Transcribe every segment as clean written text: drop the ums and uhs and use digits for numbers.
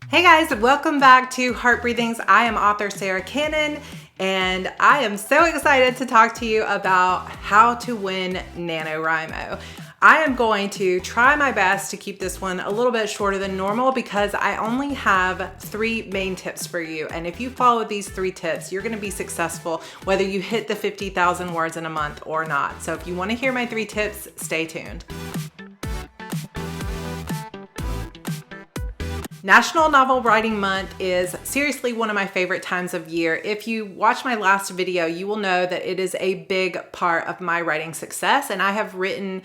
Hey guys, welcome back to Heart Breathings. I am author Sarra Cannon, and I am so excited to talk to you about how to win NaNoWriMo. I am going to try my best to keep this one a little bit shorter than normal because I only have 3 main tips for you. And if you follow these 3 tips, you're gonna be successful whether you hit the 50,000 words in a month or not. So if you wanna hear my 3 tips, stay tuned. National Novel Writing Month is seriously one of my favorite times of year. If you watch my last video, you will know that it is a big part of my writing success, and I have written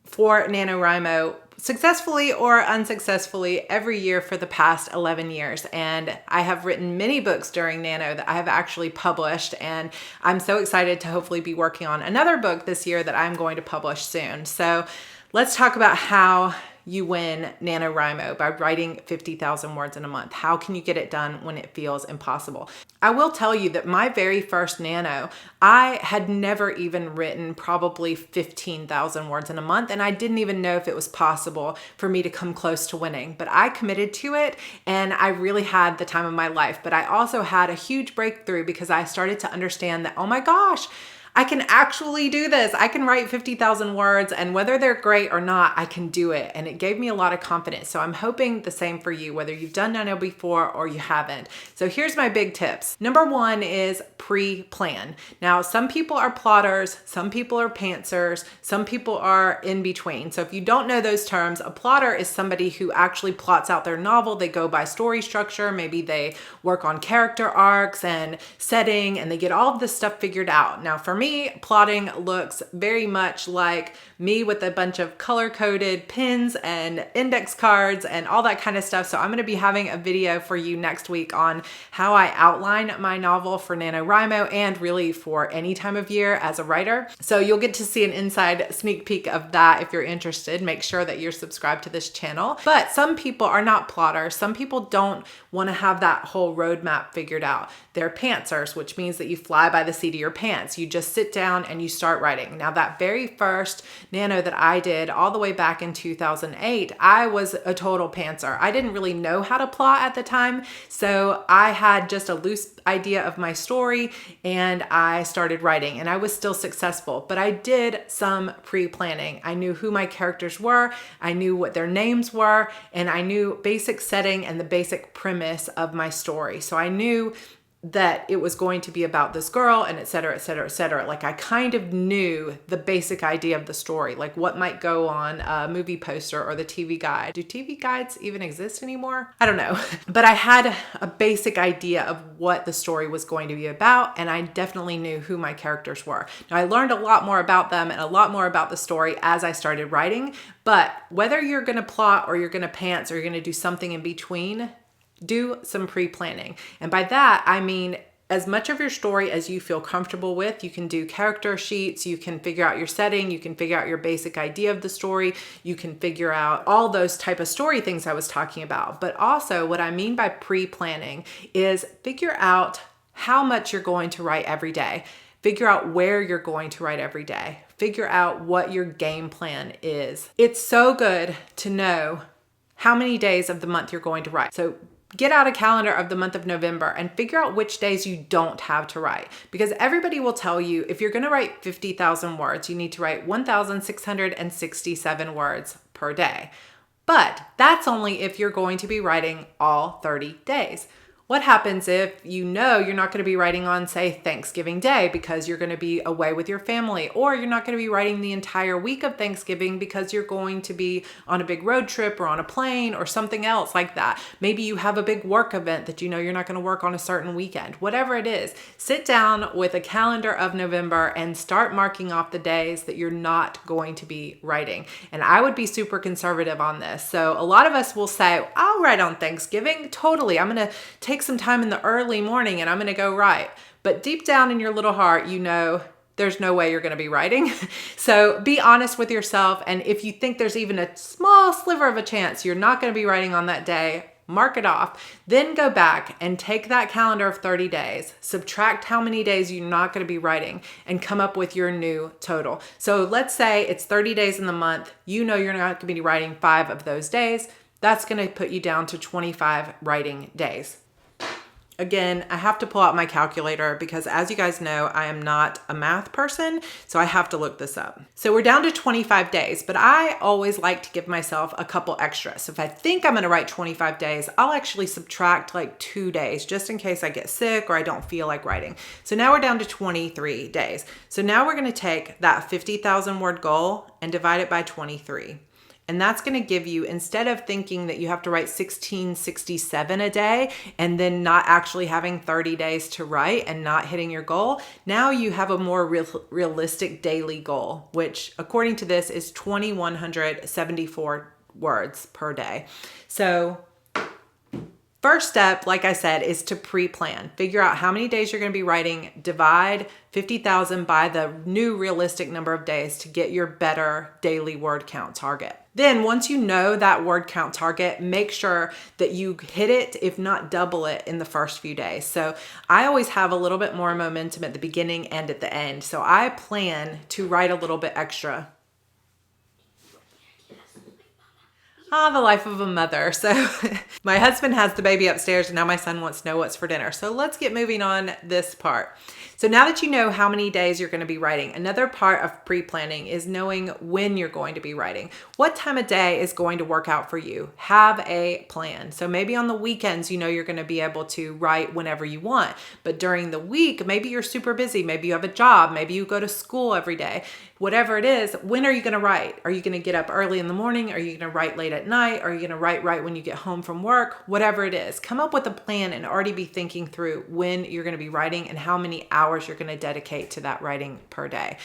for NaNoWriMo successfully or unsuccessfully every year for the past 11 years. And I have written many books during Nano that I have actually published, and I'm so excited to hopefully be working on another book this year that I'm going to publish soon. So let's talk about how you win NaNoWriMo by writing 50,000 words in a month. How can you get it done when it feels impossible? I will tell you that my very first Nano, I had never even written probably 15,000 words in a month, and I didn't even know if it was possible for me to come close to winning. But I committed to it, and I really had the time of my life. But I also had a huge breakthrough because I started to understand that, oh my gosh, I can actually do this. I can write 50,000 words, and whether they're great or not, I can do it. And it gave me a lot of confidence. So I'm hoping the same for you, whether you've done Nano before or you haven't. So here's my big tips. Number 1 is pre-plan. Now, some people are plotters, some people are pantsers, some people are in between. So if you don't know those terms, a plotter is somebody who actually plots out their novel. They go by story structure. Maybe they work on character arcs and setting, and they get all of this stuff figured out. Now, for me, plotting looks very much like me with a bunch of color-coded pins and index cards and all that kind of stuff. So I'm going to be having a video for you next week on how I outline my novel for NaNoWriMo and really for any time of year as a writer. So you'll get to see an inside sneak peek of that if you're interested. Make sure that you're subscribed to this channel. But some people are not plotters. Some people don't want to have that whole roadmap figured out. They're pantsers, which means that you fly by the seat of your pants. You just sit down and you start writing. Now, that very first Nano that I did all the way back in 2008, I was a total pantser. I didn't really know how to plot at the time, so I had just a loose idea of my story and I started writing, and I was still successful, but I did some pre-planning. I knew who my characters were, I knew what their names were, and I knew basic setting and the basic premise of my story. So I knew that it was going to be about this girl and et cetera, et cetera, et cetera. Like, I kind of knew the basic idea of the story, like what might go on a movie poster or the TV guide. Do TV guides even exist anymore? I don't know. But I had a basic idea of what the story was going to be about, and I definitely knew who my characters were. Now, I learned a lot more about them and a lot more about the story as I started writing, but whether you're gonna plot or you're gonna pants or you're gonna do something in between, do some pre-planning. And by that, I mean as much of your story as you feel comfortable with. You can do character sheets, you can figure out your setting, you can figure out your basic idea of the story, you can figure out all those type of story things I was talking about. But also, what I mean by pre-planning is figure out how much you're going to write every day. Figure out where you're going to write every day. Figure out what your game plan is. It's so good to know how many days of the month you're going to write. So get out a calendar of the month of November and figure out which days you don't have to write. Because everybody will tell you if you're gonna write 50,000 words, you need to write 1,667 words per day. But that's only if you're going to be writing all 30 days. What happens if you know you're not going to be writing on, say, Thanksgiving Day because you're going to be away with your family, or you're not going to be writing the entire week of Thanksgiving because you're going to be on a big road trip or on a plane or something else like that? Maybe you have a big work event that you know you're not going to work on a certain weekend. Whatever it is, sit down with a calendar of November and start marking off the days that you're not going to be writing. And I would be super conservative on this. So a lot of us will say, I'll write on Thanksgiving. Totally. I'm going to take some time in the early morning and I'm going to go write. But deep down in your little heart, you know there's no way you're going to be writing. So be honest with yourself. And if you think there's even a small sliver of a chance you're not going to be writing on that day, mark it off. Then go back and take that calendar of 30 days, subtract how many days you're not going to be writing, and come up with your new total. So let's say it's 30 days in the month. You know you're not going to be writing 5 of those days. That's going to put you down to 25 writing days. Again, I have to pull out my calculator because, as you guys know, I am not a math person, so I have to look this up. So we're down to 25 days, but I always like to give myself a couple extras. So if I think I'm gonna write 25 days, I'll actually subtract like 2 days just in case I get sick or I don't feel like writing. So now we're down to 23 days. So now we're gonna take that 50,000 word goal and divide it by 23. And that's going to give you, instead of thinking that you have to write 1667 a day and then not actually having 30 days to write and not hitting your goal, now you have a more realistic daily goal, which according to this is 2,174 words per day. So first step, like I said, is to pre-plan. Figure out how many days you're going to be writing, divide 50,000 by the new realistic number of days to get your better daily word count target. Then once you know that word count target, make sure that you hit it, if not double it, in the first few days. So I always have a little bit more momentum at the beginning and at the end. So I plan to write a little bit extra. The life of a mother. So my husband has the baby upstairs and now my son wants to know what's for dinner. So let's get moving on this part. So now that you know how many days you're going to be writing, another part of pre-planning is knowing when you're going to be writing. What time of day is going to work out for you? Have a plan. So maybe on the weekends, you know you're going to be able to write whenever you want. But during the week, maybe you're super busy. Maybe you have a job. Maybe you go to school every day. Whatever it is, when are you going to write? Are you going to get up early in the morning? Are you going to write late at night? Are you going to write right when you get home from work? Whatever it is, come up with a plan and already be thinking through when you're going to be writing and how many hours you're going to dedicate to that writing per day.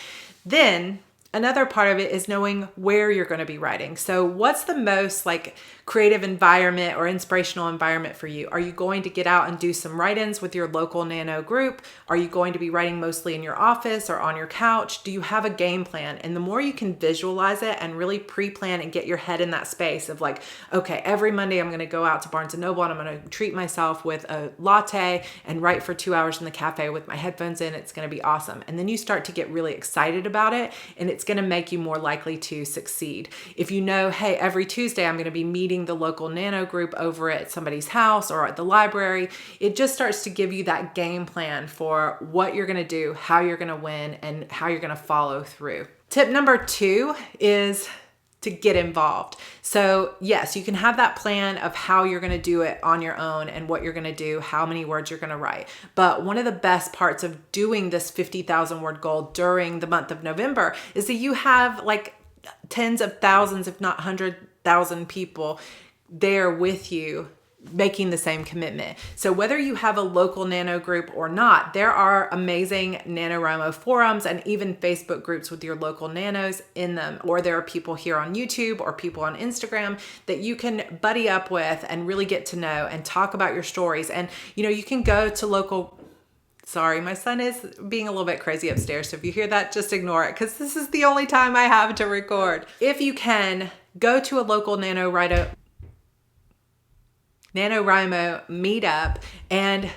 Then another part of it is knowing where you're going to be writing. So what's the most like creative environment or inspirational environment for you? Are you going to get out and do some write-ins with your local nano group? Are you going to be writing mostly in your office or on your couch? Do you have a game plan? And the more you can visualize it and really pre-plan and get your head in that space of like, okay, every Monday I'm going to go out to Barnes & Noble and I'm going to treat myself with a latte and write for 2 hours in the cafe with my headphones in. It's going to be awesome. And then you start to get really excited about it and it's going to make you more likely to succeed. If you know, hey, every Tuesday I'm going to be meeting the local nano group over at somebody's house or at the library, it just starts to give you that game plan for what you're going to do, how you're going to win, and how you're going to follow through. Tip number 2 is to get involved. So yes, you can have that plan of how you're going to do it on your own and what you're going to do, how many words you're going to write. But one of the best parts of doing this 50,000 word goal during the month of November is that you have like tens of thousands, if not 100,000 people there with you making the same commitment. So whether you have a local nano group or not, there are amazing NaNoWriMo forums and even Facebook groups with your local nanos in them. Or there are people here on YouTube or people on Instagram that you can buddy up with and really get to know and talk about your stories. And you know, you can go to local. Sorry, my son is being a little bit crazy upstairs. So if you hear that, just ignore it because this is the only time I have to record. If you can, go to a local NaNoWriMo meetup and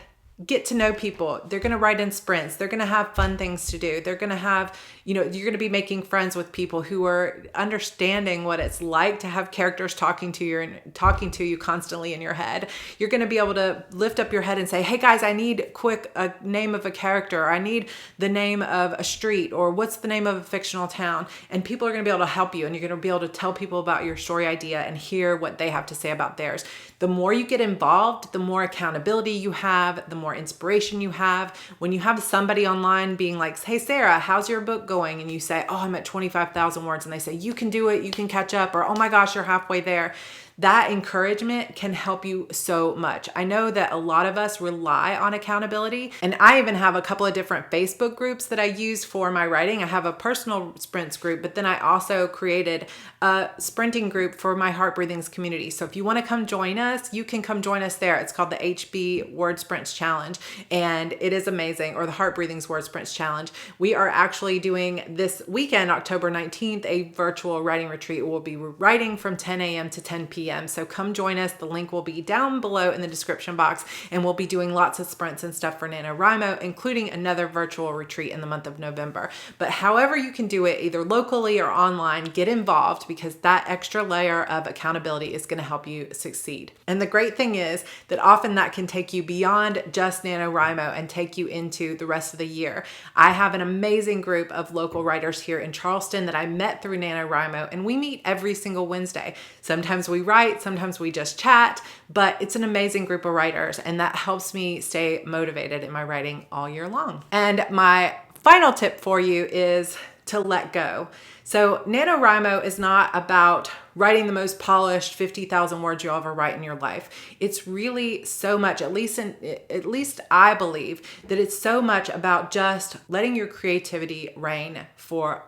get to know people. They're going to write in sprints. They're going to have fun things to do. They're going to have, you know, you're going to be making friends with people who are understanding what it's like to have characters talking to you constantly in your head. You're going to be able to lift up your head and say, hey guys, I need a name of a character. Or I need the name of a street, or what's the name of a fictional town? And people are going to be able to help you, and you're going to be able to tell people about your story idea and hear what they have to say about theirs. The more you get involved, the more accountability you have, the more inspiration you have. When you have somebody online being like, hey Sarah, how's your book going? And you say, oh, I'm at 25,000 words. And they say, you can do it, you can catch up, or oh my gosh, you're halfway there. That encouragement can help you so much. I know that a lot of us rely on accountability, and I even have a couple of different Facebook groups that I use for my writing. I have a personal sprints group, but then I also created a sprinting group for my Heart Breathings community. So if you want to come join us, you can come join us there. It's called the HB Word Sprints Challenge, and it is amazing, or the Heart Breathings Word Sprints Challenge. We are actually doing this weekend, October 19th, a virtual writing retreat. We'll be writing from 10 a.m. to 10 p.m. p.m. So come join us. The link will be down below in the description box, and we'll be doing lots of sprints and stuff for NaNoWriMo, including another virtual retreat in the month of November. But however you can do it, either locally or online, get involved, because that extra layer of accountability is going to help you succeed. And the great thing is that often that can take you beyond just NaNoWriMo and take you into the rest of the year. I have an amazing group of local writers here in Charleston that I met through NaNoWriMo, and we meet every single Wednesday. Sometimes we write, sometimes we just chat, but it's an amazing group of writers, and that helps me stay motivated in my writing all year long. And my final tip for you is to let go. So NaNoWriMo is not about writing the most polished 50,000 words you'll ever write in your life. It's really so much, at least I believe, that it's so much about just letting your creativity reign for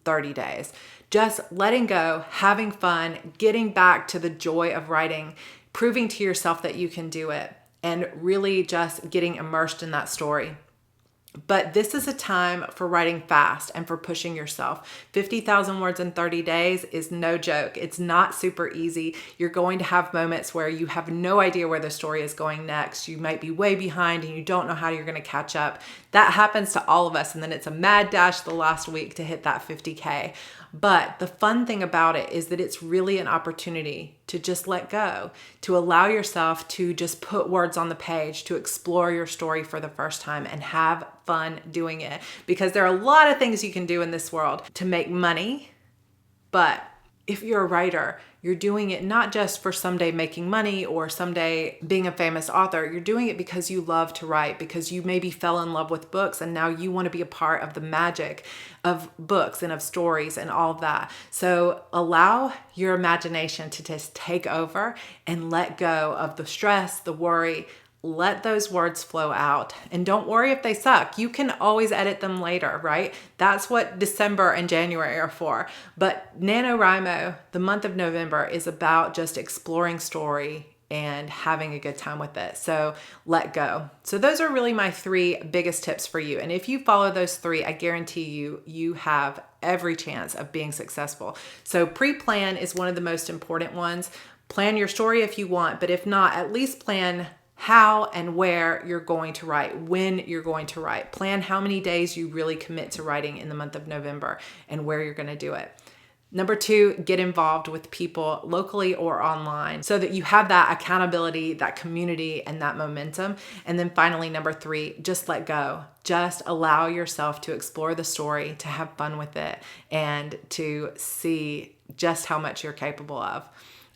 30 days. Just letting go, having fun, getting back to the joy of writing, proving to yourself that you can do it, and really just getting immersed in that story. But this is a time for writing fast and for pushing yourself. 50,000 words in 30 days is no joke. It's not super easy. You're going to have moments where you have no idea where the story is going next. You might be way behind and you don't know how you're going to catch up. That happens to all of us. And then it's a mad dash the last week to hit that 50K. But the fun thing about it is that it's really an opportunity to just let go, to allow yourself to just put words on the page, to explore your story for the first time and have fun doing it. Because there are a lot of things you can do in this world to make money, but if you're a writer, you're doing it not just for someday making money or someday being a famous author. You're doing it because you love to write, because you maybe fell in love with books and now you want to be a part of the magic of books and of stories and all of that. So allow your imagination to just take over and let go of the stress, the worry. Let those words flow out, and don't worry if they suck. You can always edit them later, right? That's what December and January are for. But NaNoWriMo, the month of November, is about just exploring story and having a good time with it. So let go. So those are really my 3 biggest tips for you. And if you follow those 3, I guarantee you have every chance of being successful. So pre-plan is one of the most important ones. Plan your story if you want, but if not, at least plan how and where you're going to write, when you're going to write. Plan how many days you really commit to writing in the month of November and where you're going to do it. Number 2, get involved with people locally or online so that you have that accountability, that community, and that momentum. And then finally, number 3, just let go. Just allow yourself to explore the story, to have fun with it, and to see just how much you're capable of.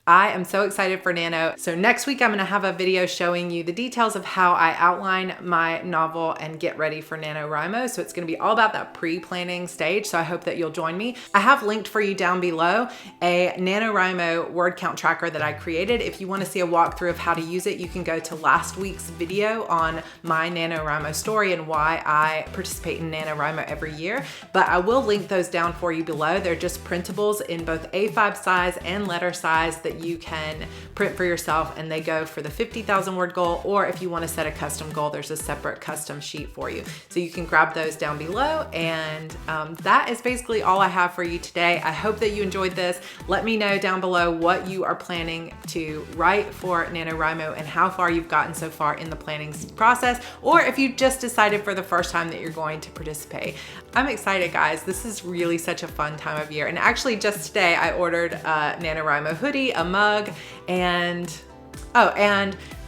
I am so excited for Nano. So next week, I'm going to have a video showing you the details of how I outline my novel and get ready for NaNoWriMo. So it's going to be all about that pre-planning stage. So I hope that you'll join me. I have linked for you down below a NaNoWriMo word count tracker that I created. If you want to see a walkthrough of how to use it, you can go to last week's video on my NaNoWriMo story and why I participate in NaNoWriMo every year. But I will link those down for you below. They're just printables in both A5 size and letter size that you can print for yourself, and they go for the 50,000 word goal, or if you want to set a custom goal, there's a separate custom sheet for you. So you can grab those down below, and that is basically all I have for you today. I hope that you enjoyed this. Let me know down below what you are planning to write for NaNoWriMo and how far you've gotten so far in the planning process, or if you just decided for the first time that you're going to participate. I'm excited, guys. This is really such a fun time of year. And actually just today I ordered a NaNoWriMo hoodie, a mug, and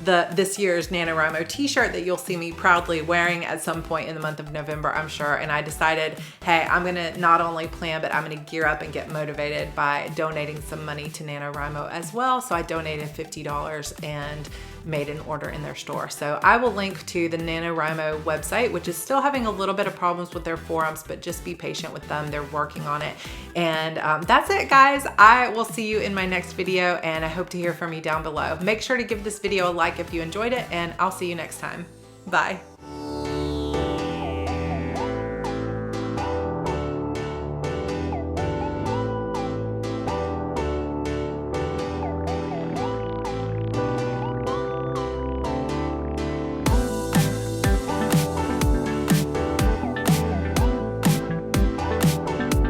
this year's NaNoWriMo t-shirt that you'll see me proudly wearing at some point in the month of November, I'm sure. And I decided, hey, I'm gonna not only plan, but I'm gonna gear up and get motivated by donating some money to NaNoWriMo as well. So I donated $50 and made an order in their store. So I will link to the NaNoWriMo website, which is still having a little bit of problems with their forums, but just be patient with them. They're working on it. And that's it, guys. I will see you in my next video, and I hope to hear from you down below. Make sure to give this video a like if you enjoyed it, and I'll see you next time. Bye.